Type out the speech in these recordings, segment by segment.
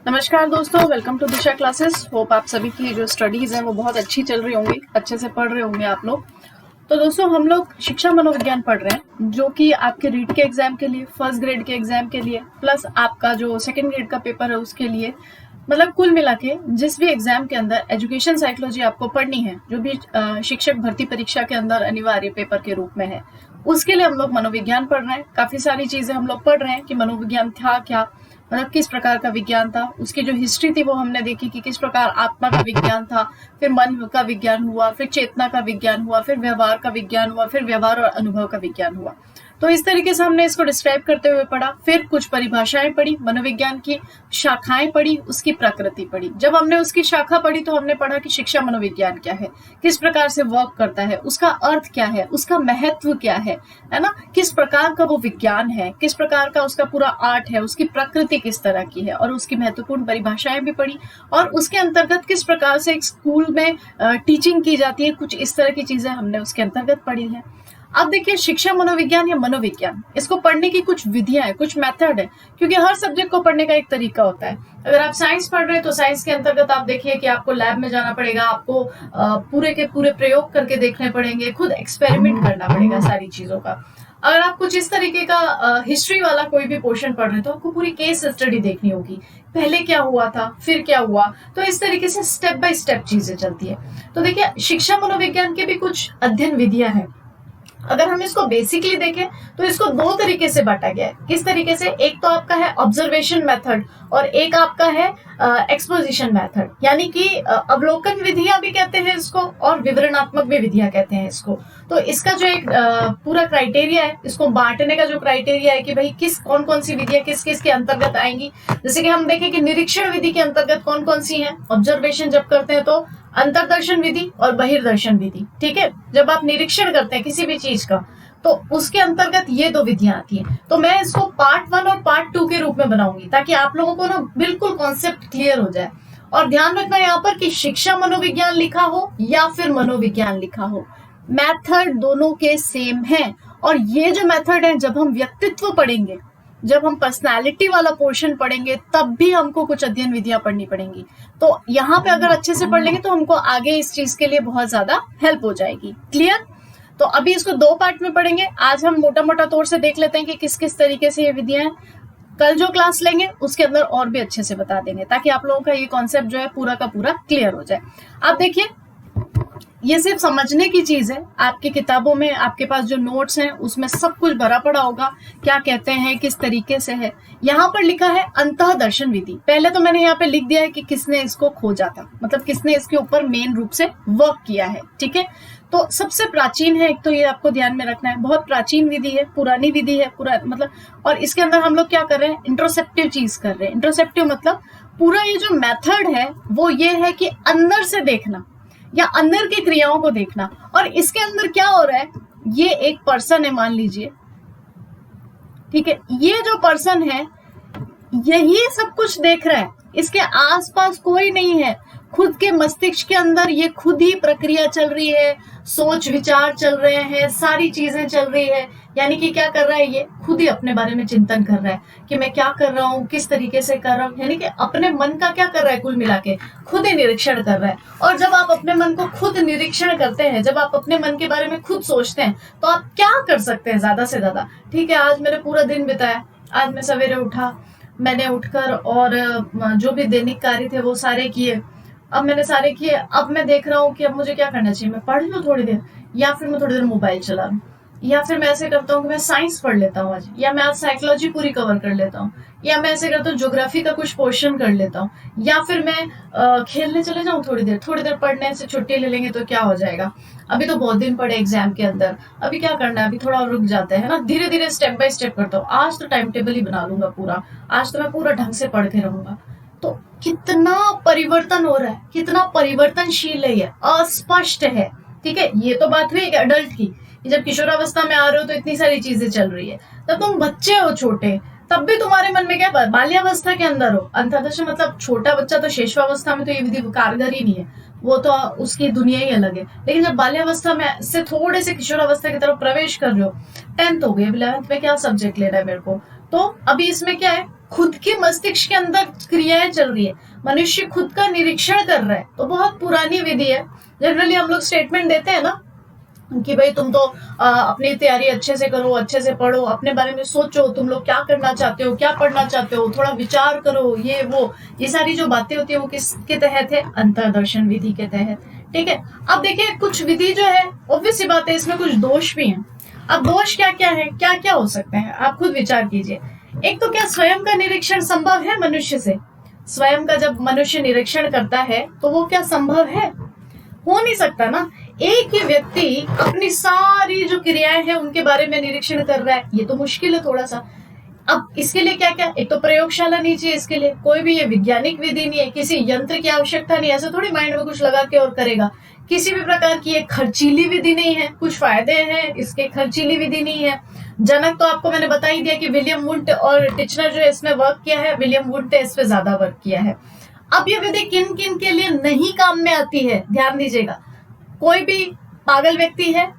नमस्कार दोस्तों, welcome to Disha classes. Hope आप सभी की जो स्टडीज हैं वो बहुत अच्छी चल रही होंगी, अच्छे से पढ़ रहे होंगे आप लोग। तो दोस्तों हम लोग शिक्षा मनोविज्ञान पढ़ रहे हैं, जो कि आपके रीट के एग्जाम के लिए, फर्स्ट ग्रेड के एग्जाम के लिए, प्लस आपका जो सेकंड ग्रेड का पेपर है उसके लिए, मतलब कुल मिला के जिस भी एग्जाम के अंदर एजुकेशन साइकोलॉजी आपको पढ़नी है, जो भी शिक्षक भर्ती परीक्षा के अंदर अनिवार्य पेपर के रूप में है, उसके लिए हम लोग मनोविज्ञान पढ़ रहे हैं। काफी सारी चीजें हम लोग पढ़ रहे हैं कि मनोविज्ञान था क्या, मतलब किस प्रकार का विज्ञान था, उसकी जो हिस्ट्री थी वो हमने देखी कि किस प्रकार आत्मा का विज्ञान था, फिर मन का विज्ञान हुआ, फिर चेतना का विज्ञान हुआ, फिर व्यवहार का विज्ञान हुआ, फिर व्यवहार और अनुभव का विज्ञान हुआ। तो इस तरीके से हमने इसको डिस्क्राइब करते हुए पढ़ा। फिर कुछ परिभाषाएं पढ़ी, मनोविज्ञान की शाखाएं पढ़ी, उसकी प्रकृति पढ़ी। जब हमने उसकी शाखा पढ़ी तो हमने पढ़ा कि शिक्षा मनोविज्ञान क्या है, किस प्रकार से वर्क करता है, उसका अर्थ क्या है, उसका महत्व क्या है ना, किस प्रकार का वो विज्ञान है, किस प्रकार का उसका पूरा आर्ट है, उसकी प्रकृति किस तरह की है, और उसकी महत्वपूर्ण परिभाषाएं भी पढ़ी। और उसके अंतर्गत किस प्रकार से एक स्कूल में टीचिंग की जाती है, कुछ इस तरह की चीजें हमने उसके अंतर्गत पढ़ी है। अब देखिए, शिक्षा मनोविज्ञान या मनोविज्ञान, इसको पढ़ने की कुछ विधियां हैं, कुछ मेथड है, क्योंकि हर सब्जेक्ट को पढ़ने का एक तरीका होता है। अगर आप साइंस पढ़ रहे हैं तो साइंस के अंतर्गत आप देखिए कि आपको लैब में जाना पड़ेगा, आपको पूरे के पूरे प्रयोग करके देखने पड़ेंगे, खुद एक्सपेरिमेंट करना पड़ेगा सारी चीजों का। अगर आप कुछ इस तरीके का हिस्ट्री वाला कोई भी पोर्शन पढ़ रहे हैं तो आपको पूरी केस स्टडी देखनी होगी, पहले क्या हुआ था, फिर क्या हुआ। तो इस तरीके से स्टेप बाय स्टेप चीजें चलती है। तो देखिए, शिक्षा मनोविज्ञान के भी कुछ अध्ययन विधियां हैं। अगर हम इसको बेसिकली देखें तो इसको दो तरीके से बांटा गया है। किस तरीके से? एक तो आपका है ऑब्जर्वेशन मेथड और एक आपका है एक्सपोजिशन मेथड, यानी कि अवलोकन विधियां भी कहते हैं इसको और विवरणात्मक भी विधियां कहते हैं इसको। तो इसका जो एक पूरा क्राइटेरिया है, इसको बांटने का जो क्राइटेरिया है कि भाई कौन कौन सी विधियां किस किस के अंतर्गत आएंगी। जैसे कि हम देखें कि निरीक्षण विधि के अंतर्गत कौन कौन सी है। ऑब्जर्वेशन जब करते हैं तो अंतर्दर्शन विधि और बहिर्दर्शन विधि, ठीक है। जब आप निरीक्षण करते हैं किसी भी चीज का तो उसके अंतर्गत ये दो विधियां आती हैं। तो मैं इसको पार्ट 1 और पार्ट 2 के रूप में बनाऊंगी ताकि आप लोगों को ना बिल्कुल कॉन्सेप्ट क्लियर हो जाए। और ध्यान रखना यहाँ पर कि शिक्षा मनोविज्ञान लिखा हो या फिर मनोविज्ञान लिखा हो, मेथड दोनों के सेम है। और ये जो मेथड है, जब हम व्यक्तित्व पढ़ेंगे, जब हम पर्सनालिटी वाला पोर्शन पढ़ेंगे, तब भी हमको कुछ अध्ययन विधियां पढ़नी पड़ेंगी। तो यहाँ पे अगर अच्छे से पढ़ लेंगे तो हमको आगे इस चीज के लिए बहुत ज्यादा हेल्प हो जाएगी। क्लियर? तो अभी इसको दो पार्ट में पढ़ेंगे। आज हम मोटा मोटा तौर से देख लेते हैं कि किस किस तरीके से ये विधियां हैं। कल जो क्लास लेंगे उसके अंदर और भी अच्छे से बता देंगे ताकि आप लोगों का ये कॉन्सेप्ट जो है पूरा का पूरा क्लियर हो जाए। आप देखिए, ये सिर्फ समझने की चीज है। आपकी किताबों में आपके पास जो नोट्स हैं उसमें सब कुछ भरा पड़ा होगा, क्या कहते हैं, किस तरीके से है। यहाँ पर लिखा है अंतः दर्शन विधि। पहले तो मैंने यहाँ पे लिख दिया है कि किसने इसको खोजा था, मतलब किसने इसके ऊपर मेन रूप से वर्क किया है, ठीक है। तो सबसे प्राचीन है, एक तो ये आपको ध्यान में रखना है, बहुत प्राचीन विधि है, पुरानी विधि है पूरा, मतलब। और इसके अंदर हम लोग क्या कर रहे हैं, इंट्रोसेप्टिव चीज कर रहे हैं। इंट्रोसेप्टिव मतलब पूरा ये जो मेथड है वो ये है कि अंदर से देखना या अंदर की क्रियाओं को देखना। और इसके अंदर क्या हो रहा है, ये एक पर्सन है मान लीजिए, ठीक है। ये जो पर्सन है यही सब कुछ देख रहा है, इसके आसपास कोई नहीं है। खुद के मस्तिष्क के अंदर ये खुद ही प्रक्रिया चल रही है, सोच विचार चल रहे हैं, सारी चीजें चल रही है। यानी कि क्या कर रहा है, ये खुद ही अपने बारे में चिंतन कर रहा है कि मैं क्या कर रहा हूँ, किस तरीके से कर रहा हूँ। यानी कि अपने मन का क्या कर रहा है, कुल मिला के खुद ही निरीक्षण कर रहा है। और जब आप अपने मन को खुद निरीक्षण करते हैं, जब आप अपने मन के बारे में खुद सोचते हैं, तो आप क्या कर सकते हैं ज्यादा से ज्यादा। ठीक है, आज मैंने पूरा दिन बिताया, आज मैं सवेरे उठा, मैंने उठकर और जो भी दैनिक कार्य थे वो सारे किए। अब मैंने सारे किए, अब मैं देख रहा हूँ कि अब मुझे क्या करना चाहिए। मैं पढ़ लूँ थोड़ी देर, या फिर मैं थोड़ी देर मोबाइल चला लूँ, या फिर मैं ऐसे करता हूँ कि मैं साइंस पढ़ लेता हूँ आज, या मैं आज साइकोलॉजी पूरी कवर कर लेता हूँ, या मैं ऐसे करता हूँ ज्योग्राफी का कुछ पोर्शन कर लेता हूँ, या फिर मैं खेलने चले जाऊँ थोड़ी देर पढ़ने से छुट्टी ले लेंगे तो क्या हो जाएगा। अभी तो बहुत दिन पड़े एग्जाम के अंदर, अभी क्या करना है, अभी थोड़ा रुक जाते हैं ना, धीरे धीरे स्टेप बाय स्टेप करता हूँ। आज तो टाइम टेबल ही बना लूंगा पूरा, आज तो मैं पूरा ढंग से पढ़ के रहूंगा। तो कितना परिवर्तन हो रहा है, कितना परिवर्तनशील है, ये अस्पष्ट है, ठीक है। ये तो बात हुई एक एडल्ट की, जब किशोरावस्था में आ रहे हो तो इतनी सारी चीजें चल रही है। तब तुम बच्चे हो छोटे, तब भी तुम्हारे मन में क्या, बाल्यावस्था के अंदर हो। अंतःदर्शन मतलब छोटा बच्चा, तो शेषवावस्था में तो ये विधि कारगर ही नहीं है, वो तो उसकी दुनिया ही अलग है। लेकिन जब बाल्यावस्था में से थोड़े से किशोरावस्था की तरफ प्रवेश कर रहे हो, 10th हो गई, 11th में क्या सब्जेक्ट लेना है मेरे को, तो अभी इसमें क्या है, खुद के मस्तिष्क के अंदर क्रियाएं चल रही है, मनुष्य खुद का निरीक्षण कर रहा है। तो बहुत पुरानी विधि है। जनरली हम लोग स्टेटमेंट देते हैं ना कि भाई तुम तो अपनी तैयारी अच्छे से करो, अच्छे से पढ़ो, अपने बारे में सोचो, तुम लोग क्या करना चाहते हो, क्या पढ़ना चाहते हो, थोड़ा विचार करो, ये वो, ये सारी जो बातें होती है वो किसके तहत है, अंतर्दर्शन विधि के तहत। ठीक है। अब देखिए कुछ विधि जो है, ऑब्वियस सी बात है, इसमें कुछ दोष भी हैं। अब दोष क्या क्या है, क्या क्या हो सकते हैं, आप खुद विचार कीजिए। एक तो क्या स्वयं का निरीक्षण संभव है मनुष्य से? स्वयं का जब मनुष्य निरीक्षण करता है तो वो क्या संभव है? हो नहीं सकता ना। एक ही व्यक्ति अपनी सारी जो क्रियाएं हैं उनके बारे में निरीक्षण कर रहा है, ये तो मुश्किल है थोड़ा सा। अब इसके लिए क्या क्या, एक तो प्रयोगशाला नहीं चाहिए, इसके लिए कोई भी ये वैज्ञानिक विधि नहीं है, किसी यंत्र की आवश्यकता नहीं है, ऐसे थोड़ी माइंड में कुछ लगा के और करेगा। किसी भी प्रकार की एक खर्चीली विधि नहीं है, कुछ फायदे हैं इसके, खर्चीली विधि नहीं है। जनक तो आपको मैंने बता ही दिया कि विलियम वुंट और टिचनर जो इसमें वर्क किया है, विलियम वुंट ने इस पे ज्यादा वर्क किया है। अब ये विधि किन किन के लिए नहीं काम में आती है, ध्यान दीजिएगा। कोई भी पागल व्यक्ति है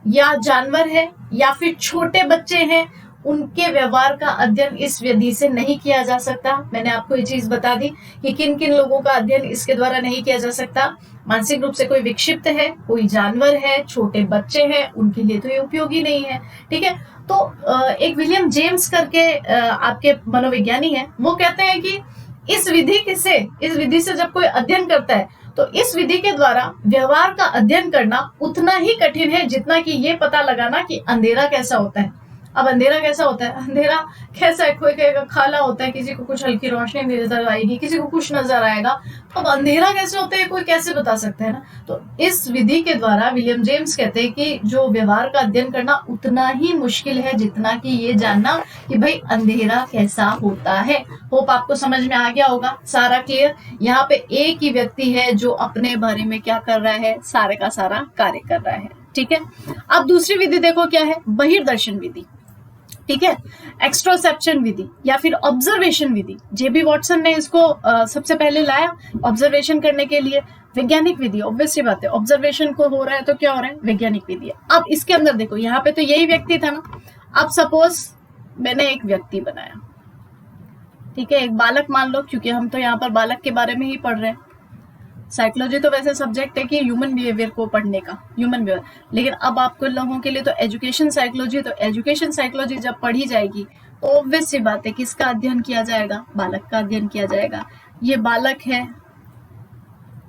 या जानवर है या फिर छोटे बच्चे हैं, उनके व्यवहार का अध्ययन इस विधि से नहीं किया जा सकता। मैंने आपको ये चीज बता दी कि किन किन लोगों का अध्ययन इसके द्वारा नहीं किया जा सकता। मानसिक रूप से कोई विक्षिप्त है, कोई जानवर है, छोटे बच्चे हैं, उनके लिए तो ये उपयोगी नहीं है। ठीक है। तो एक विलियम जेम्स करके आपके मनोविज्ञानी है, वो कहते हैं कि इस विधि से जब कोई अध्ययन करता है तो इस विधि के द्वारा व्यवहार का अध्ययन करना उतना ही कठिन है जितना कि ये पता लगाना कि अंधेरा कैसा होता है। अब अंधेरा कैसा होता है, अंधेरा कैसा है, कोई कहेगा काला होता है, किसी को कुछ हल्की रोशनी नजर आएगी, किसी को कुछ नजर आएगा। अब अंधेरा कैसे होता है कोई कैसे बता सकता है ना। तो इस विधि के द्वारा विलियम जेम्स कहते हैं कि जो व्यवहार का अध्ययन करना उतना ही मुश्किल है जितना कि ये जानना कि भाई अंधेरा कैसा होता है। होप आपको समझ में आ गया होगा, सारा क्लियर। यहाँ पे एक ही व्यक्ति है जो अपने बारे में क्या कर रहा है, सारे का सारा कार्य कर रहा है। ठीक है। अब दूसरी विधि देखो क्या है, बहिर्दर्शन विधि। ठीक है। एक्सट्रोसेप्शन विधि या फिर ऑब्जर्वेशन विधि, जेबी वॉटसन ने इसको सबसे पहले लाया ऑब्जर्वेशन करने के लिए। वैज्ञानिक विधि, ऑब्वियस सी बात है, ऑब्जर्वेशन को हो रहा है तो क्या हो रहा है, वैज्ञानिक विधि है। अब इसके अंदर देखो, यहाँ पे तो यही व्यक्ति था ना। अब सपोज मैंने एक व्यक्ति बनाया, ठीक है, एक बालक मान लो, क्योंकि हम तो यहाँ पर बालक के बारे में ही पढ़ रहे हैं। साइकोलॉजी तो वैसे सब्जेक्ट है कि ह्यूमन बिहेवियर को पढ़ने का, ह्यूमन बिहेवियर, लेकिन अब आपको लोगों के लिए तो एजुकेशन साइकोलॉजी, तो एजुकेशन साइकोलॉजी जब पढ़ी जाएगी तो ऑब्वियस सी बात है किसका अध्ययन किया जाएगा, बालक का अध्ययन किया जाएगा। ये बालक है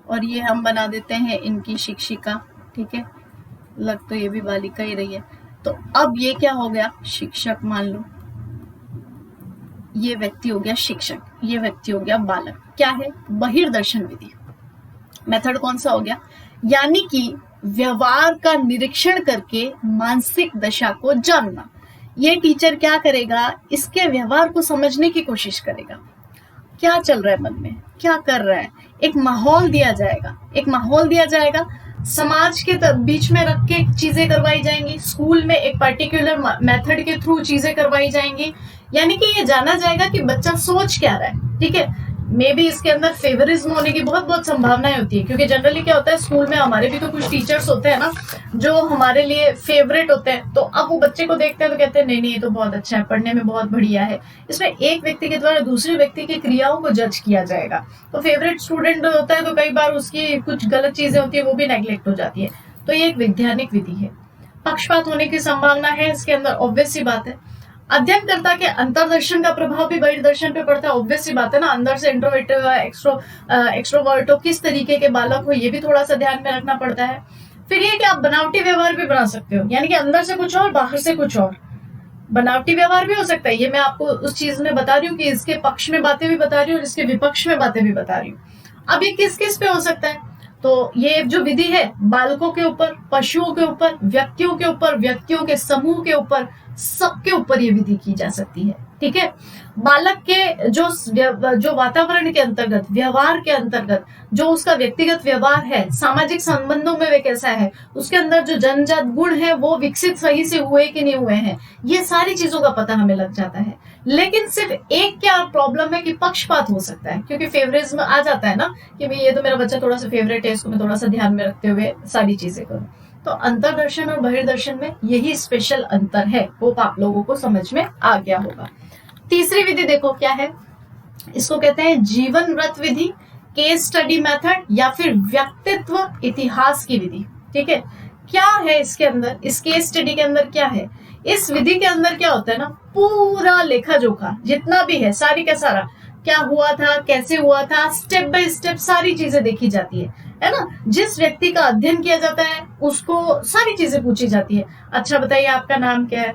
और ये हम बना देते हैं इनकी शिक्षिका। ठीक है, लग तो ये भी बालिका ही रही है। तो अब ये क्या हो गया, शिक्षक मान लो, ये व्यक्ति हो गया शिक्षक, ये व्यक्ति हो गया बालक। क्या है, बहिर्दर्शन विधि। मेथड कौन सा हो गया, यानी कि व्यवहार का निरीक्षण करके मानसिक दशा को जानना। ये टीचर क्या करेगा, इसके व्यवहार को समझने की कोशिश करेगा, क्या चल रहा है मन में, क्या कर रहा है। एक माहौल दिया जाएगा, एक माहौल दिया जाएगा, समाज के बीच में रख के चीजें करवाई जाएंगी, स्कूल में एक पर्टिकुलर मेथड के थ्रू चीजें करवाई जाएंगी, यानी कि ये जाना जाएगा कि बच्चा सोच क्या रहा है। ठीक है। मे बी इसके अंदर फेवरिज्म होने की बहुत संभावनाएं होती है, क्योंकि जनरली क्या होता है, स्कूल में हमारे भी तो कुछ टीचर्स होते हैं ना जो हमारे लिए फेवरेट होते हैं। तो अब वो बच्चे को देखते हैं तो कहते हैं नहीं नहीं ये तो बहुत अच्छा है, पढ़ने में बहुत बढ़िया है। इसमें एक व्यक्ति के द्वारा दूसरे व्यक्ति की क्रियाओं को जज किया जाएगा। तो फेवरेट स्टूडेंट होता है तो कई बार उसकी कुछ गलत चीजें होती है, वो भी नेग्लेक्ट हो जाती है। तो ये एक वैज्ञानिक विधि है। पक्षपात होने की संभावना है इसके अंदर, ऑब्वियस सी बात है। अध्ययनकर्ता के अंतर्दर्शन का प्रभाव भी बहिर्दर्शन पे पड़ता है, ऑब्वियस सी बात है ना। अंदर से इंट्रोवर्ट एक्सट्रोवर्ट हो, किस तरीके के बालक हो, ये भी थोड़ा सा ध्यान में रखना पड़ता है। फिर ये कि आप बनावटी व्यवहार भी बना सकते हो, यानी कि अंदर से कुछ और बाहर से कुछ और, बनावटी व्यवहार भी हो सकता है। ये मैं आपको उस चीज में बता रही हूँ कि इसके पक्ष में बातें भी बता रही हूँ और इसके विपक्ष में बातें भी बता रही हूँ। अब ये किस किस पे हो सकता है, तो ये जो विधि है बालकों के ऊपर, पशुओं के ऊपर, व्यक्तियों के ऊपर, व्यक्तियों के समूह के ऊपर, सबके ऊपर ये विधि की जा सकती है। ठीक है। बालक के जो वातावरण के अंतर्गत, व्यवहार के अंतर्गत, जो उसका व्यक्तिगत व्यवहार है, सामाजिक संबंधों में वे कैसा है, उसके अंदर जो जन्मजात गुण है वो विकसित सही से हुए कि नहीं हुए हैं, ये सारी चीजों का पता हमें लग जाता है। लेकिन सिर्फ एक क्या प्रॉब्लम है कि पक्षपात हो सकता है, क्योंकि फेवरिज्म आ जाता है ना कि भाई ये तो मेरा बच्चा थोड़ा सा फेवरेट है, इसको मैं थोड़ा सा ध्यान में रखते हुए सारी चीजें करूं। तो अंतर्दर्शन और बहिर्दर्शन में यही स्पेशल अंतर है। होप आप लोगों को समझ में आ गया होगा। तीसरी विधि देखो क्या है, इसको कहते हैं जीवन व्रत विधि, केस स्टडी मेथड, या फिर व्यक्तित्व इतिहास की विधि। ठीक है, क्या है इसके अंदर, इस केस स्टडी के अंदर क्या है, इस विधि के अंदर क्या होता है ना, पूरा लेखा जोखा जितना भी है, सारी का सारा, क्या हुआ था, कैसे हुआ था, स्टेप बाय स्टेप सारी चीजें देखी जाती है ना। जिस व्यक्ति का अध्ययन किया जाता है उसको सारी चीजें पूछी जाती है। अच्छा बताइए, आपका नाम क्या है,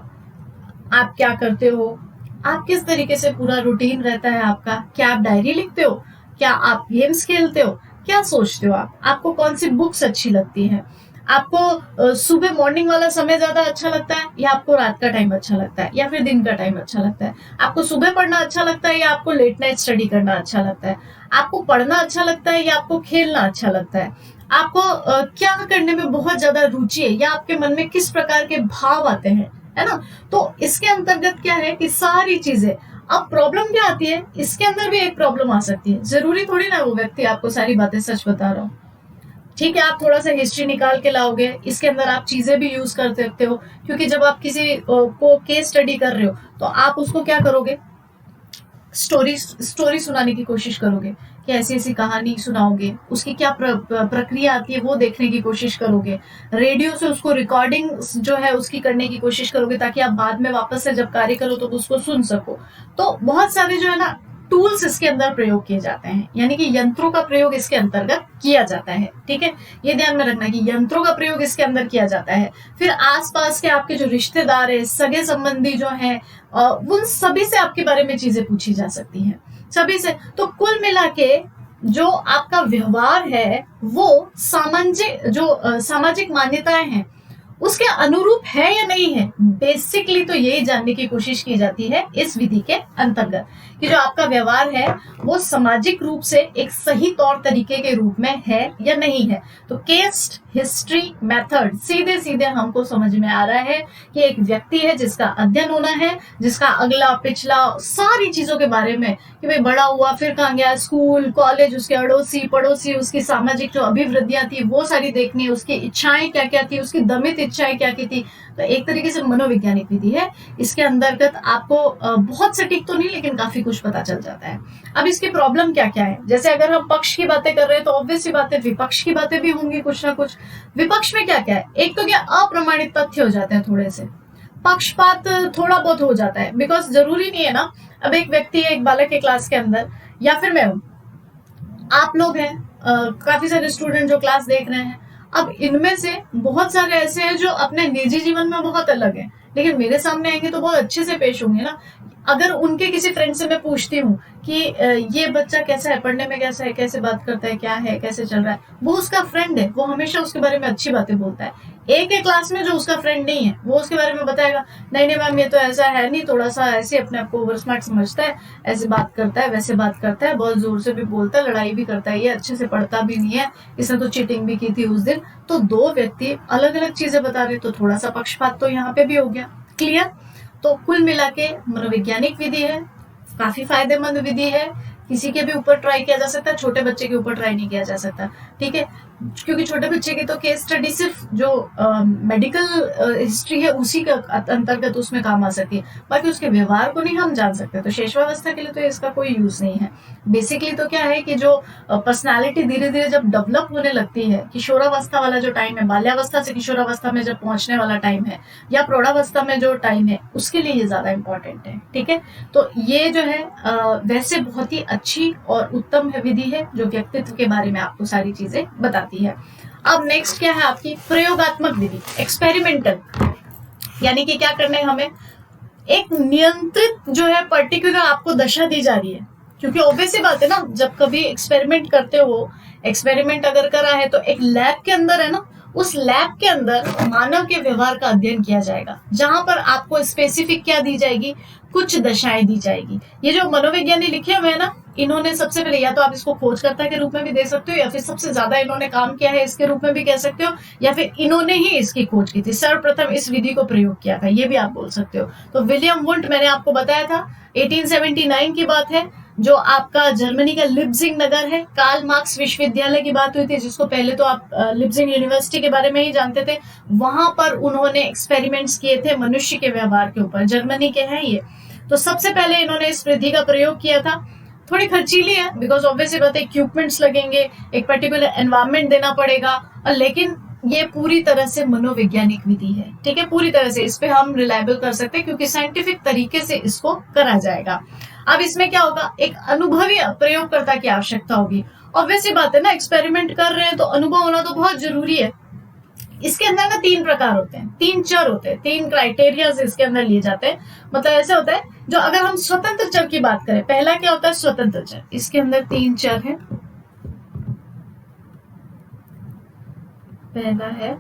आप क्या करते हो, आप किस तरीके से पूरा रूटीन रहता है आपका, क्या आप डायरी लिखते हो, क्या आप गेम्स खेलते हो, क्या सोचते हो आप, आपको कौन सी बुक्स अच्छी लगती हैं, आपको सुबह मॉर्निंग वाला समय ज्यादा अच्छा लगता है या आपको रात का टाइम अच्छा लगता है या फिर दिन का टाइम अच्छा लगता है, आपको सुबह पढ़ना अच्छा लगता है या आपको लेट नाइट स्टडी करना अच्छा लगता है, आपको पढ़ना अच्छा लगता है या आपको खेलना अच्छा लगता है, आपको क्या करने में बहुत ज्यादा रुचि है या आपके मन में किस प्रकार के भाव आते हैं, है ना। तो इसके अंतर्गत क्या है कि सारी चीजें, अब प्रॉब्लम क्या आती है, इसके अंदर भी एक प्रॉब्लम आ सकती है, जरूरी थोड़ी ना वो व्यक्ति आपको सारी बातें सच बता रहा हूँ। ठीक है, आप थोड़ा सा हिस्ट्री निकाल के लाओगे, इसके अंदर आप चीजें भी यूज कर सकते हो, क्योंकि जब आप किसी को केस स्टडी कर रहे हो तो आप उसको क्या करोगे, स्टोरी सुनाने की कोशिश करोगे, कि ऐसी ऐसी कहानी सुनाओगे, उसकी क्या प्रक्रिया आती है वो देखने की कोशिश करोगे, रेडियो से उसको रिकॉर्डिंग जो है उसकी करने की कोशिश करोगे, ताकि आप बाद में वापस से जब कार्य करो तो उसको सुन सको। तो बहुत सारे जो है ना टूल्स इसके अंदर प्रयोग किए जाते हैं, यानी कि यंत्रों का प्रयोग इसके अंतर्गत किया जाता है। ठीक है, ये ध्यान में रखना कि यंत्रों का प्रयोग इसके अंदर किया जाता है। फिर आसपास के आपके जो रिश्तेदार है, सगे संबंधी जो हैं, उन सभी से आपके बारे में चीजें पूछी जा सकती हैं, सभी से। तो कुल मिला के जो आपका व्यवहार है वो सामाजिक मान्यताएं हैं उसके अनुरूप है या नहीं है, बेसिकली तो यही जानने की कोशिश की जाती है इस विधि के अंतर्गत, कि जो आपका व्यवहार है वो सामाजिक रूप से एक सही तौर तरीके के रूप में है या नहीं है। तो केस हिस्ट्री मेथड सीधे सीधे हमको समझ में आ रहा है कि एक व्यक्ति है जिसका अध्ययन होना है, जिसका अगला पिछला सारी चीजों के बारे में, कि भाई बड़ा हुआ फिर कहाँ गया, स्कूल कॉलेज, उसके अड़ोसी पड़ोसी, उसकी सामाजिक जो अभिवृद्धियां थी वो सारी देखनी, उसकी इच्छाएं क्या क्या थी, उसकी दमित इच्छाएं क्या की थी। तो एक तरीके से मनोवैज्ञानिक विधि है, इसके अंतर्गत आपको बहुत सटीक तो नहीं लेकिन काफी कुछ पता चल जाता है। अब इसकी प्रॉब्लम क्या क्या है, जैसे अगर हम पक्ष की बातें कर रहे हैं तो ऑब्वियस सी बात है विपक्ष की बातें भी होंगी कुछ ना कुछ। विपक्ष में क्या क्या है, एक तो क्या अप्रमाणित तथ्य हो जाते हैं, थोड़े से पक्षपात थोड़ा बहुत हो जाता है, बिकॉज जरूरी नहीं है ना, अब एक व्यक्ति है, एक बालक के क्लास के अंदर, या फिर मैं हूं, आप लोग हैं, काफी सारे स्टूडेंट जो क्लास देख रहे हैं, अब इनमें से बहुत सारे ऐसे हैं जो अपने निजी जीवन में बहुत अलग हैं, लेकिन मेरे सामने आएंगे तो बहुत अच्छे से पेश होंगे ना। अगर उनके किसी फ्रेंड से मैं पूछती हूँ कि ये बच्चा कैसा है, पढ़ने में कैसा है, कैसे बात करता है, क्या है, कैसे चल रहा है, वो उसका फ्रेंड है, वो हमेशा उसके बारे में अच्छी बातें बोलता है। एक एक क्लास में जो उसका फ्रेंड नहीं है वो उसके बारे में बताएगा, नहीं नहीं मैम ये तो ऐसा है नहीं, थोड़ा सा ऐसे अपने आप को ओवर स्मार्ट समझता है, ऐसे बात करता है, वैसे बात करता है, बहुत जोर से भी बोलता है, लड़ाई भी करता है, ये अच्छे से पढ़ता भी नहीं है, इसने तो चीटिंग भी की थी उस दिन। तो दो व्यक्ति अलग अलग चीजें बता रहे, तो थोड़ा सा पक्षपात तो यहाँ पे भी हो गया। क्लियर। तो कुल मिला के मनोवैज्ञानिक विधि है, काफी फायदेमंद विधि है, किसी के भी ऊपर ट्राई किया जा सकता है, छोटे बच्चे के ऊपर ट्राई नहीं किया जा सकता। ठीक है, क्योंकि छोटे बच्चे की तो केस स्टडी सिर्फ जो मेडिकल हिस्ट्री है उसी के अंतर्गत उसमें काम आ सकती है, बाकी उसके व्यवहार को नहीं हम जान सकते। तो शेषवावस्था के लिए तो इसका कोई यूज नहीं है। बेसिकली तो क्या है कि जो पर्सनालिटी धीरे धीरे जब डेवलप होने लगती है, किशोरावस्था वाला जो टाइम है, बाल्यावस्था से किशोरावस्था में जब पहुंचने वाला टाइम है, या प्रौढ़ावस्था में जो टाइम है, उसके लिए ये ज्यादा इंपॉर्टेंट है। ठीक है, तो ये जो है वैसे बहुत ही अच्छी और उत्तम विधि है जो व्यक्तित्व के बारे में आपको सारी चीजें बताती है। अब नेक्स्ट क्या है आपकी प्रयोगात्मक विधि, एक्सपेरिमेंटल, यानी कि क्या करना है हमें, एक नियंत्रित जो है पर्टिकुलर आपको दशा दी जा रही है, क्योंकि ऑब्वियस सी बात है ना, जब कभी एक्सपेरिमेंट करते हो, एक्सपेरिमेंट अगर करा है तो एक लैब के अंदर है ना, उस लैब के अंदर मानव के व्यवहार का अध्ययन किया जाएगा, जहां पर आपको स्पेसिफिक क्या दी जाएगी, कुछ दशाएं दी जाएगी। ये जो मनोवैज्ञानिक लिखे हुए हैं ना, इन्होंने सबसे पहले, या तो आप इसको खोजकर्ता के रूप में भी दे सकते हो, या फिर सबसे ज्यादा इन्होंने काम किया है इसके रूप में भी कह सकते हो, या फिर इन्होंने ही इसकी खोज की थी, सर्वप्रथम इस विधि को प्रयोग किया था, ये भी आप बोल सकते हो। तो विलियम वुंट मैंने आपको बताया था, 1879 की बात है, जो आपका जर्मनी का लिप्जिंग नगर है, कार्ल मार्क्स विश्वविद्यालय की बात हुई थी, जिसको पहले तो आप लिप्जिंग यूनिवर्सिटी के बारे में ही जानते थे, वहां पर उन्होंने एक्सपेरिमेंट्स किए थे मनुष्य के व्यवहार के ऊपर, जर्मनी के हैं ये। तो सबसे पहले इन्होंने इस विधि का प्रयोग किया था। थोड़ी खर्चीली है, बिकॉज ऑब्वियसली बात है इक्विपमेंट्स लगेंगे, एक पर्टिकुलर एनवायरमेंट देना पड़ेगा, और लेकिन ये पूरी तरह से मनोवैज्ञानिक विधि है, ठीक है, पूरी तरह से इस पे हम रिलायबल कर सकते हैं क्योंकि साइंटिफिक तरीके से इसको करा जाएगा। अब इसमें क्या होगा, एक अनुभवी प्रयोगकर्ता की आवश्यकता होगी। ऑब्वियसली बात है ना, एक्सपेरिमेंट कर रहे हैं तो अनुभव होना तो बहुत जरूरी है। इसके अंदर ना 3 प्रकार होते हैं, 3 चर होते हैं, 3 क्राइटेरिया इसके अंदर लिए जाते हैं। मतलब ऐसे होता है, जो अगर हम स्वतंत्र चर की बात करें, पहला क्या होता है स्वतंत्र चर, इसके अंदर 3 चर हैं। पहला है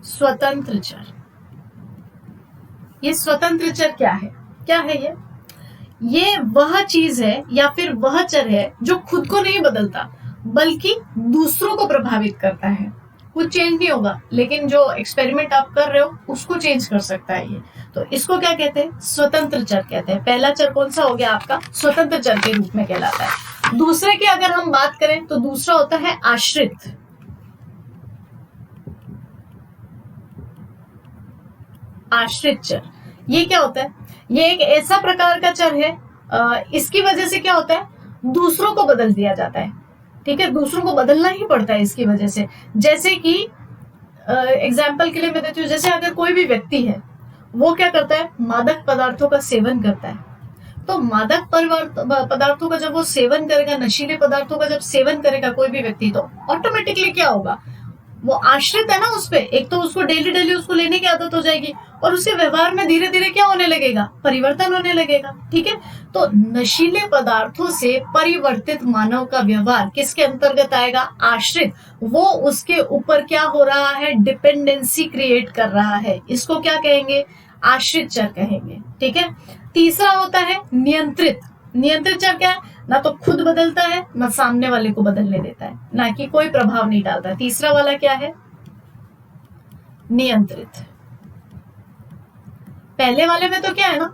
स्वतंत्र चर। ये स्वतंत्र चर क्या है, क्या है ये वह चीज है या फिर वह चर है जो खुद को नहीं बदलता बल्कि दूसरों को प्रभावित करता है। कुछ चेंज नहीं होगा, लेकिन जो एक्सपेरिमेंट आप कर रहे हो उसको चेंज कर सकता है ये। तो इसको क्या कहते हैं, स्वतंत्र चर कहते हैं। पहला चर कौन सा हो गया आपका, स्वतंत्र चर के रूप में कहलाता है। दूसरे की अगर हम बात करें तो दूसरा होता है आश्रित। आश्रित चर, ये क्या होता है, ये एक ऐसा प्रकार का चर है, इसकी वजह से क्या होता है, दूसरों को बदल दिया जाता है, ठीक है, दूसरों को बदलना ही पड़ता है इसकी वजह से। जैसे कि एग्जाम्पल के लिए मैं देती हूँ, जैसे अगर कोई भी व्यक्ति है, वो क्या करता है, मादक पदार्थों का सेवन करता है, तो मादक पदार्थों का जब वो सेवन करेगा, नशीले पदार्थों का जब सेवन करेगा कोई भी व्यक्ति, तो ऑटोमेटिकली क्या होगा, वो आश्रित है ना उस पे, एक तो उसको डेली डेली उसको लेने की आदत हो जाएगी और उसके व्यवहार में धीरे धीरे क्या होने लगेगा, परिवर्तन होने लगेगा, ठीक है। तो नशीले पदार्थों से परिवर्तित मानव का व्यवहार किसके अंतर्गत आएगा, आश्रित। वो उसके ऊपर क्या हो रहा है, डिपेंडेंसी क्रिएट कर रहा है, इसको क्या कहेंगे, आश्रित चर कहेंगे, ठीक है। तीसरा होता है नियंत्रित। नियंत्रित चर क्या है, ना तो खुद बदलता है ना सामने वाले को बदलने देता है, ना कि कोई प्रभाव नहीं डालता है। तीसरा वाला क्या है, नियंत्रित। पहले वाले में तो क्या है ना,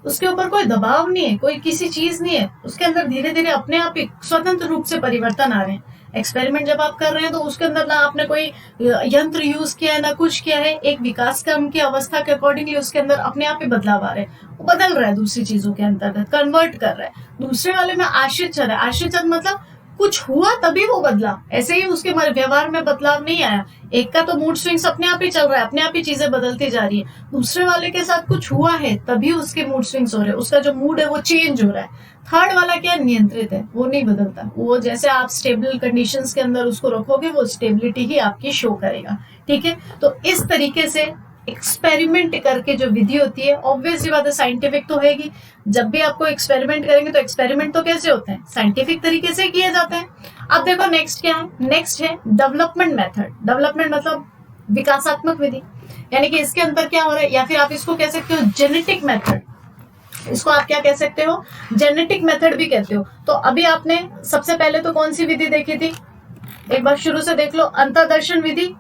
उसके ऊपर कोई दबाव नहीं है, कोई किसी चीज नहीं है, उसके अंदर धीरे धीरे अपने आप ही स्वतंत्र रूप से परिवर्तन आ रहे हैं। एक्सपेरिमेंट जब आप कर रहे हैं तो उसके अंदर ना आपने कोई यंत्र यूज किया है ना कुछ किया है, एक विकास क्रम की अवस्था के अकॉर्डिंगली उसके अंदर अपने आप ही बदलाव आ रहे हैं, वो बदल रहा है, दूसरी चीजों के अंतर्गत कन्वर्ट कर रहा है। दूसरे वाले में आश्रित चर है। आश्रित चर मतलब कुछ हुआ तभी वो बदला, ऐसे ही उसके व्यवहार में बदलाव नहीं आया। एक का तो मूड स्विंग्स अपने आप ही चल रहा है, अपने आप ही चीजें बदलती जा रही है। दूसरे वाले के साथ कुछ हुआ है तभी उसके मूड स्विंग्स हो रहे हैं, उसका जो मूड है वो चेंज हो रहा है। थर्ड वाला क्या, नियंत्रित है, वो नहीं बदलता, वो जैसे आप स्टेबल कंडीशंस के अंदर उसको रखोगे वो स्टेबिलिटी ही आपकी शो करेगा, ठीक है। तो इस तरीके से एक्सपेरिमेंट करके जो विधि होती है, ऑब्वियसली बात है साइंटिफिक तो होगी। जब भी आपको एक्सपेरिमेंट करेंगे तो एक्सपेरिमेंट तो कैसे होते हैं, साइंटिफिक तरीके से किए जाते हैं। अब देखो नेक्स्ट क्या है, नेक्स्ट है डेवलपमेंट मेथड। डेवलपमेंट मतलब विकासात्मक विधि, यानी कि इसके अंदर क्या हो रहा है, या फिर आप इसको कह सकते हो जेनेटिक मेथड। इसको आप क्या कह सकते हो, जेनेटिक मेथड भी कहते हो। तो अभी आपने सबसे पहले तो कौन सी विधि देखी थी, एक बार शुरू से देख लो, अंतर्दर्शन विधि,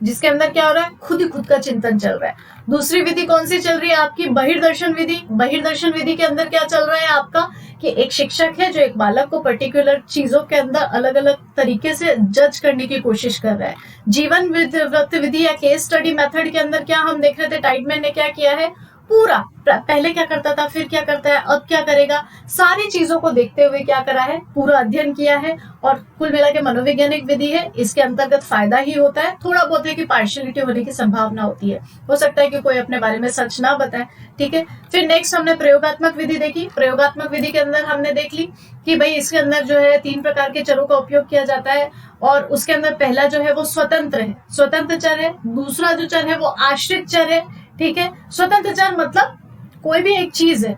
जिसके अंदर क्या हो रहा है, खुद ही खुद का चिंतन चल रहा है। दूसरी विधि कौन सी चल रही है आपकी, बहिर्दर्शन विधि। बहिर्दर्शन विधि के अंदर क्या चल रहा है आपका, कि एक शिक्षक है जो एक बालक को पर्टिकुलर चीजों के अंदर अलग अलग तरीके से जज करने की कोशिश कर रहा है। जीवन वृत्त विधि या केस स्टडी मेथड के अंदर क्या हम देख रहे थे, टाइटमैन ने क्या किया है, पूरा पहले क्या करता था, फिर क्या करता है, अब क्या करेगा, सारी चीजों को देखते हुए क्या करा है, पूरा अध्ययन किया है। और कुल मिला के मनोवैज्ञानिक विधि है, इसके अंतर्गत फायदा ही होता है, थोड़ा बहुत है कि पार्शियलिटी होने की संभावना होती है, हो सकता है कि कोई अपने बारे में सच ना बताए, ठीक है। फिर नेक्स्ट हमने प्रयोगात्मक विधि देखी। प्रयोगात्मक विधि के अंदर हमने देख ली कि भाई इसके अंदर जो है 3 प्रकार के चरों का उपयोग किया जाता है, और उसके अंदर पहला जो है वो स्वतंत्र है, स्वतंत्र चर है। दूसरा जो चर है वो आश्रित चर है, ठीक है। स्वतंत्र चर मतलब कोई भी एक चीज है,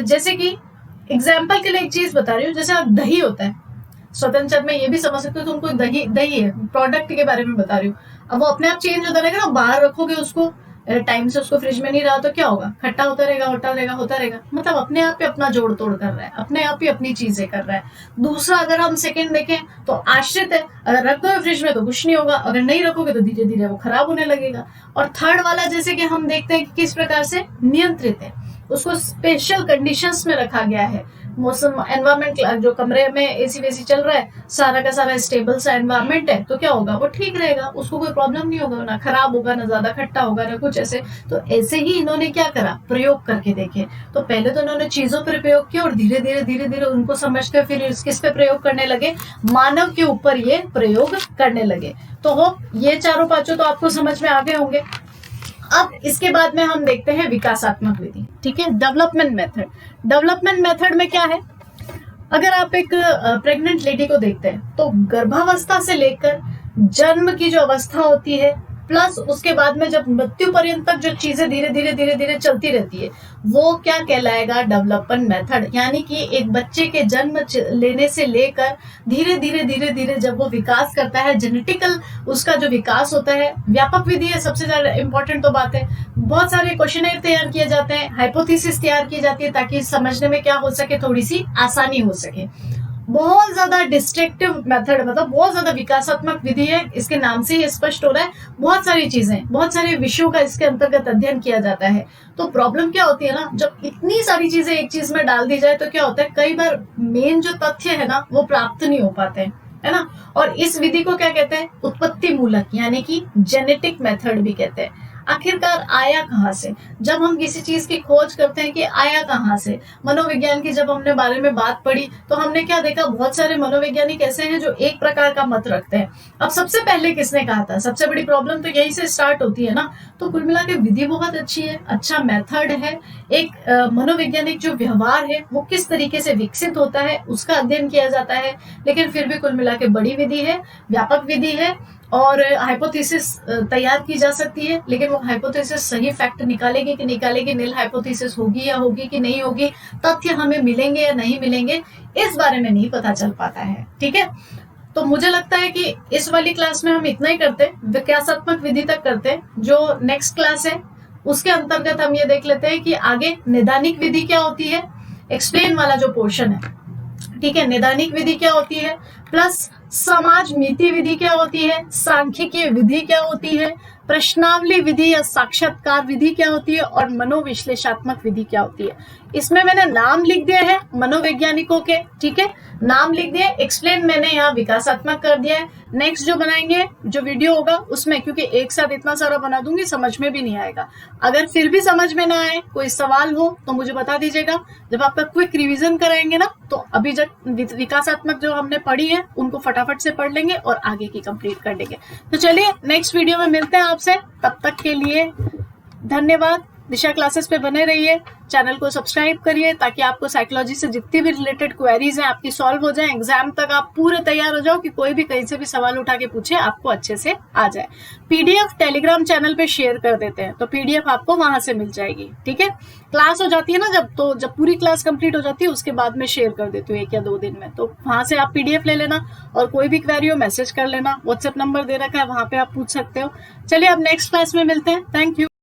जैसे कि एग्जाम्पल के लिए एक चीज बता रही हूँ, जैसे आप दही होता है, स्वतंत्र चर में ये भी समझ सकते हो, तुमको दही दही है, प्रोडक्ट के बारे में बता रही हूँ। अब वो अपने आप चेंज होता रहेगा ना, बाहर रखोगे उसको टाइम से, उसको फ्रिज में नहीं रहा तो क्या होगा, खट्टा होता रहेगा, होता रहेगा, होता रहेगा, मतलब अपने आप ही अपना जोड़ तोड़ कर रहा है, अपने आप ही अपनी चीजें कर रहा है। दूसरा अगर हम सेकंड देखें तो आश्रित है, अगर रख दो फ्रिज में तो कुछ नहीं होगा, अगर नहीं रखोगे तो धीरे धीरे वो खराब होने लगेगा। और थर्ड वाला जैसे कि हम देखते हैं कि किस प्रकार से नियंत्रित है, उसको स्पेशल कंडीशंस में रखा गया है, मौसम एनवायरमेंट, जो कमरे में एसी वेसी चल रहा है, सारा का सारा स्टेबल सा एनवायरमेंट है, तो क्या होगा, वो ठीक रहेगा, उसको कोई प्रॉब्लम नहीं होगा, ना खराब होगा, ना ज्यादा खट्टा होगा, ना कुछ ऐसे। तो ऐसे ही इन्होंने क्या करा, प्रयोग करके देखे। तो पहले तो इन्होंने चीजों पर प्रयोग किया और धीरे धीरे धीरे धीरे उनको समझते फिर किस पे प्रयोग करने लगे, मानव के ऊपर ये प्रयोग करने लगे। तो होप ये चारों पांचों तो आपको समझ में आ गए होंगे। अब इसके बाद में हम देखते हैं विकासात्मक विधि, ठीक है, डेवलपमेंट मेथड। डेवलपमेंट मेथड में क्या है, अगर आप एक प्रेग्नेंट लेडी को देखते हैं तो गर्भावस्था से लेकर जन्म की जो अवस्था होती है प्लस उसके बाद में जब मृत्यु पर्यंत तक जो चीजें धीरे धीरे धीरे धीरे चलती रहती है, वो क्या कहलाएगा, डेवलपमेंट मेथड। यानी कि एक बच्चे के जन्म लेने से लेकर धीरे धीरे धीरे धीरे जब वो विकास करता है, जेनेटिकल उसका जो विकास होता है, व्यापक विधि है, सबसे ज्यादा इंपॉर्टेंट तो बात है। बहुत सारे क्वेश्चनर तैयार किए जाते हैं, हाइपोथेसिस तैयार की जाती है ताकि समझने में क्या हो सके, थोड़ी सी आसानी हो सके। बहुत ज्यादा डिस्ट्रक्टिव मेथड, मतलब बहुत ज्यादा विकासात्मक विधि है, इसके नाम से ही स्पष्ट हो रहा है। बहुत सारी चीजें, बहुत सारे विषयों का इसके अंतर्गत अध्ययन किया जाता है। तो प्रॉब्लम क्या होती है ना, जब इतनी सारी चीजें एक चीज में डाल दी जाए तो क्या होता है, कई बार मेन जो तथ्य है ना वो प्राप्त नहीं हो पाते हैं, है ना। और इस विधि को क्या कहते हैं, उत्पत्ति मूलक, यानी कि जेनेटिक मेथड भी कहते हैं। आखिरकार आया कहाँ से, जब हम किसी चीज की खोज करते हैं कि आया कहाँ से, मनोविज्ञान की जब हमने बारे में बात पढ़ी तो हमने क्या देखा, बहुत सारे मनोवैज्ञानिक ऐसे हैं जो एक प्रकार का मत रखते हैं। अब सबसे पहले किसने कहा था, सबसे बड़ी प्रॉब्लम तो यहीं से स्टार्ट होती है ना। तो कुल मिला के विधि बहुत अच्छी है, अच्छा मेथड है। एक मनोवैज्ञानिक जो व्यवहार है वो किस तरीके से विकसित होता है उसका अध्ययन किया जाता है, लेकिन फिर भी कुल मिला के बड़ी विधि है, व्यापक विधि है। और हाइपोथेसिस तैयार की जा सकती है, लेकिन वो हाइपोथेसिस सही फैक्ट निकालेगी कि निकालेगी, नील हाइपोथेसिस होगी या होगी कि नहीं होगी, तथ्य हमें मिलेंगे या नहीं मिलेंगे, इस बारे में नहीं पता चल पाता है, ठीक है। तो मुझे लगता है कि इस वाली क्लास में हम इतना ही करते हैं, विकासात्मक विधि तक करते हैं। जो नेक्स्ट क्लास है उसके अंतर्गत हम ये देख लेते हैं कि आगे निदानिक विधि क्या होती है, एक्सप्लेन वाला जो पोर्शन है, ठीक है, निदानिक विधि क्या होती है, प्लस समाज नीति विधि क्या होती है, सांख्यिकीय विधि क्या होती है, प्रश्नावली विधि या साक्षात्कार विधि क्या होती है, और मनोविश्लेषणात्मक विधि क्या होती है। इसमें मैंने नाम लिख दिए हैं मनोवैज्ञानिकों के, ठीक है, नाम लिख दिए, एक्सप्लेन मैंने यहाँ विकासात्मक कर दिया है। नेक्स्ट जो बनाएंगे, जो वीडियो होगा उसमें, क्योंकि एक साथ इतना सारा बना दूंगी समझ में भी नहीं आएगा। अगर फिर भी समझ में ना आए, कोई सवाल हो तो मुझे बता दीजिएगा। जब आपका क्विक रिवीजन कराएंगे ना तो अभी जब विकासात्मक जो हमने पढ़ी है उनको फटाफट से पढ़ लेंगे और आगे की कंप्लीट कर देंगे। तो चलिए नेक्स्ट वीडियो में मिलते हैं आपसे, तब तक के लिए धन्यवाद। दिशा क्लासेस पे बने रहिए, चैनल को सब्सक्राइब करिए ताकि आपको साइकोलॉजी से जितनी भी रिलेटेड क्वेरीज हैं आपकी सॉल्व हो जाए, एग्जाम तक आप पूरे तैयार हो जाओ कि कोई भी कहीं से भी सवाल उठा के पूछे आपको अच्छे से आ जाए। पीडीएफ टेलीग्राम चैनल पे शेयर कर देते हैं, तो पीडीएफ आपको वहां से मिल जाएगी, ठीक है। क्लास हो जाती है ना जब, तो जब पूरी क्लास कंप्लीट हो जाती है उसके बाद में शेयर कर देती हूँ 1 या 2 दिन में, तो वहां से आप पीडीएफ ले लेना और कोई भी क्वेरी हो मैसेज कर लेना, व्हाट्सएप नंबर दे रखा है वहां पे आप पूछ सकते हो। चलिए अब नेक्स्ट क्लास में मिलते हैं, थैंक यू।